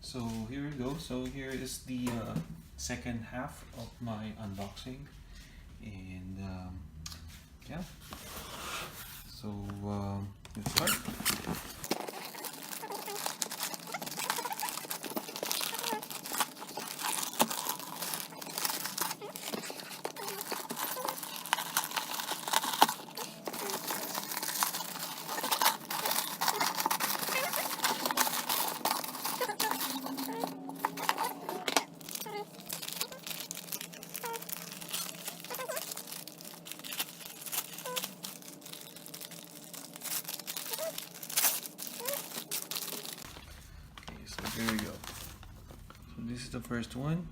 So here we go. So here is the second half of my unboxing, and yeah. So let's start. There we go. So this is the first one.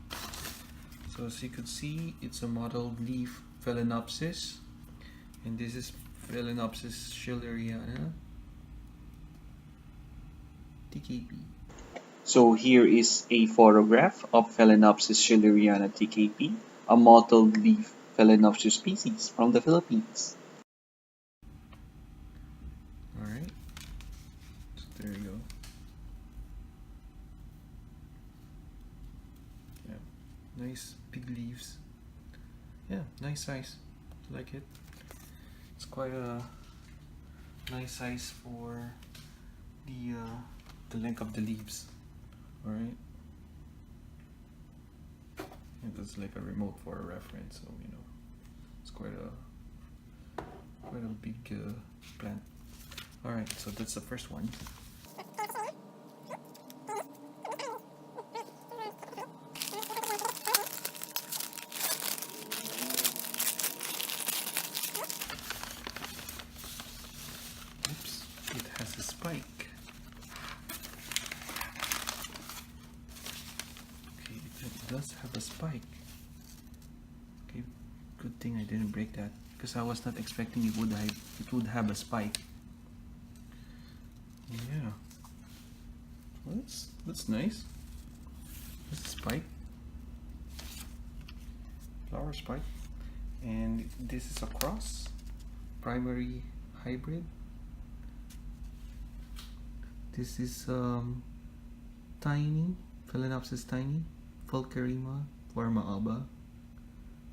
So as you could see, it's a mottled leaf phalaenopsis, and this is phalaenopsis schilleriana TKP. So here is a photograph of Phalaenopsis schilleriana TKP, a mottled leaf phalaenopsis species from the Philippines. Alright, so there you go. Yeah, nice big leaves. Yeah, nice size. Like it. It's quite a nice size for the length of the leaves. Alright. And that's like a remote for a reference, so you know it's quite a big plant. Alright, so that's the first one. Oops, it has a spike. It does have a spike. Okay, good thing I didn't break that, because I was not expecting it would have a spike. Yeah, well, that's nice. That's a spike, flower spike, and this is a cross, primary hybrid. This is tiny, Phalaenopsis tiny, pulcherrima, forma alba,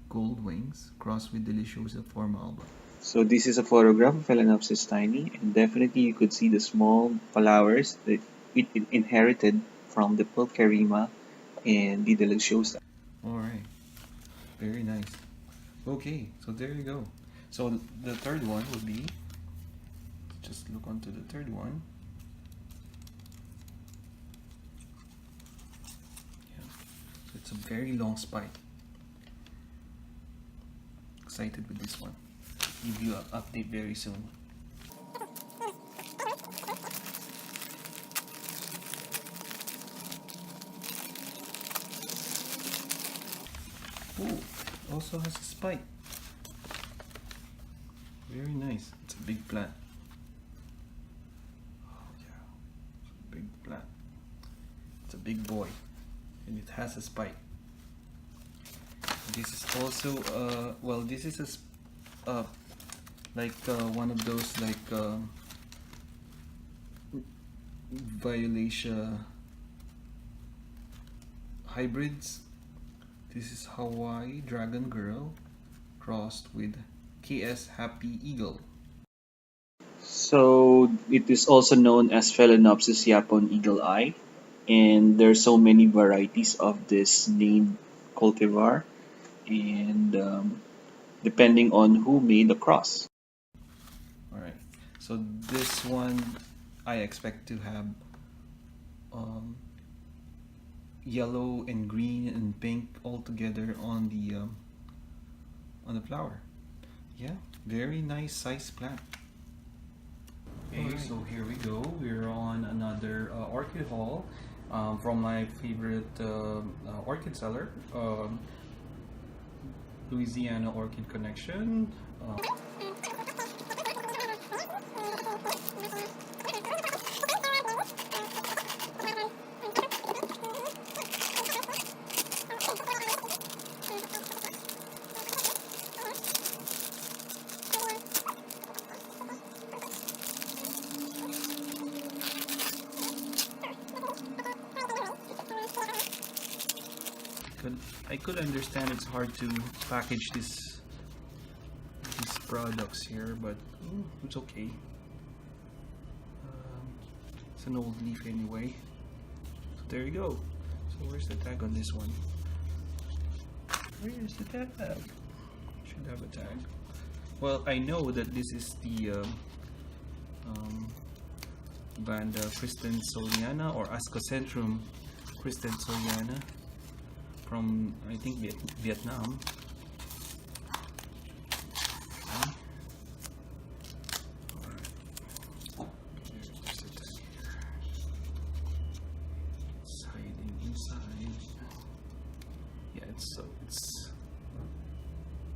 Gold Wings, crossed with deliciosa, forma alba. So this is a photograph of Phalaenopsis tiny, and definitely you could see the small flowers that it inherited from the pulcherrima and the deliciosa. Alright, very nice. Okay, so there you go. So the third one would be, just look onto the third one. Yeah, so it's a very long spike. Excited with this one. Give you an update very soon. Ooh, also has a spike. Very nice. It's a big plant. Oh yeah, it's a big plant. It's a big boy, and it has a spike. This is also well, this is a one of those violacea hybrids. This is Hawaii Dragon Girl crossed with KS Happy Eagle. So it is also known as Phalaenopsis Yaphon Eagle Eye, and there are so many varieties of this named cultivar, and depending on who made the cross. Alright, so this one I expect to have yellow and green and pink all together on the flower. Yeah, very nice size plant. Okay, right. So here we go. We're on another orchid haul from my favorite orchid seller, Louisiana Orchid Connection. I could understand it's hard to package these products here, but it's okay. It's an old leaf anyway. So there you go. So where's the tag on this one? Where's the tag? Should have a tag. Well, I know that this is the Vanda christensoniana or Ascocentrum christensoniana from, I think, Vietnam. It's hiding inside. Yeah, it's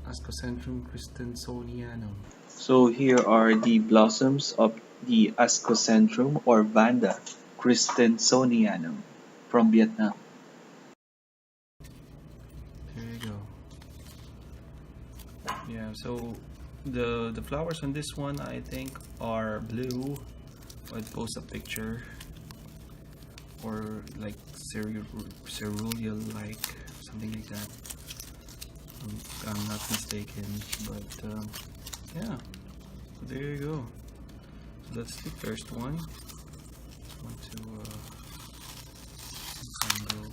Ascocentrum christensonianum. So here are the blossoms of the Ascocentrum or Vanda christensonianum from Vietnam. There you go. Yeah, so the flowers on this one I think are blue. I'd post a picture, or like cerulean like something like that. I'm not mistaken, but yeah. So there you go. So that's the first one. Just want to handle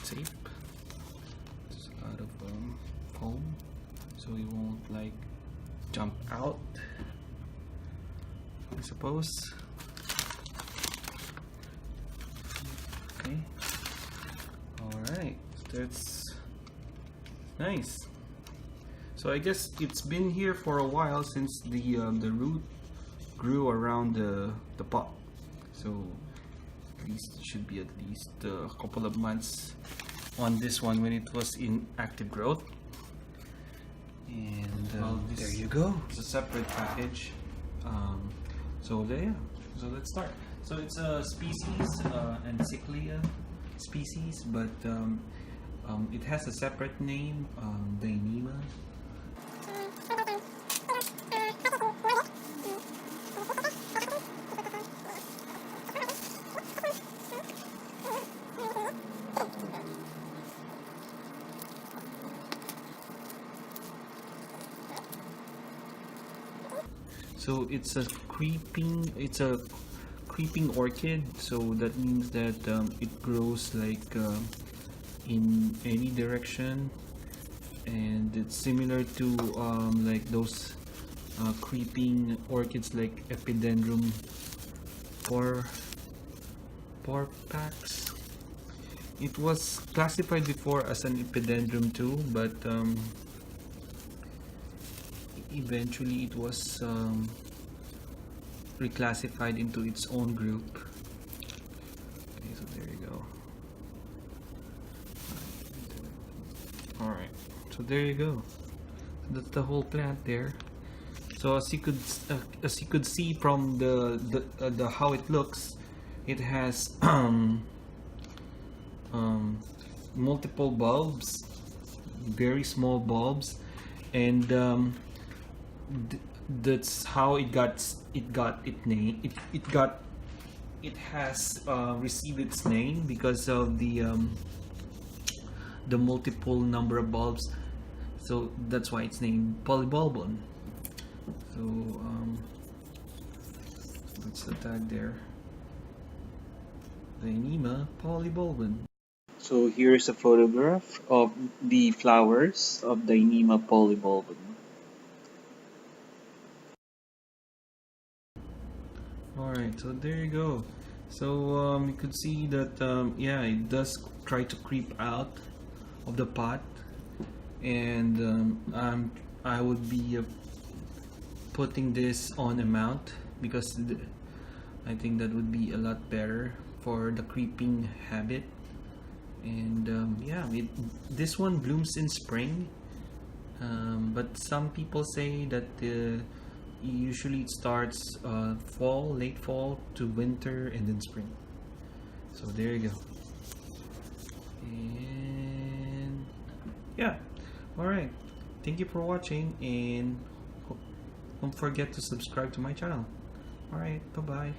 tape. There's a lot of foam, so it won't like jump out, I suppose. Okay. All right. That's nice. So I guess it's been here for a while since the root grew around the pot. So at least it should be at least a couple of months on this one when it was in active growth. And there you go. It's a separate package. So there. So let's start. So it's a species, Encyclia species, but it has a separate name, Dinema. So it's a creeping orchid, so that means that it grows like in any direction, and it's similar to like those creeping orchids like Epidendrum porpax. It was classified before as an Epidendrum too, but eventually it was reclassified into its own group. Okay, so there you go. Alright, so there you go. That's the whole plant there. So as you could see from the how it looks, it has multiple bulbs, very small bulbs, and that's how it got its name. It has received its name because of the multiple number of bulbs. So that's why it's named polybulbon. So that's the tag there. Dinema polybulbon. So here's a photograph of the flowers of Dinema polybulbon. Alright, so there you go. So you could see that yeah, it does try to creep out of the pot, and I would be putting this on a mount because I think that would be a lot better for the creeping habit. And yeah, this one blooms in spring, but some people say that usually it starts fall, late fall to winter, and then spring. So there you go. And yeah, alright, thank you for watching, and don't forget to subscribe to my channel. Alright, bye bye.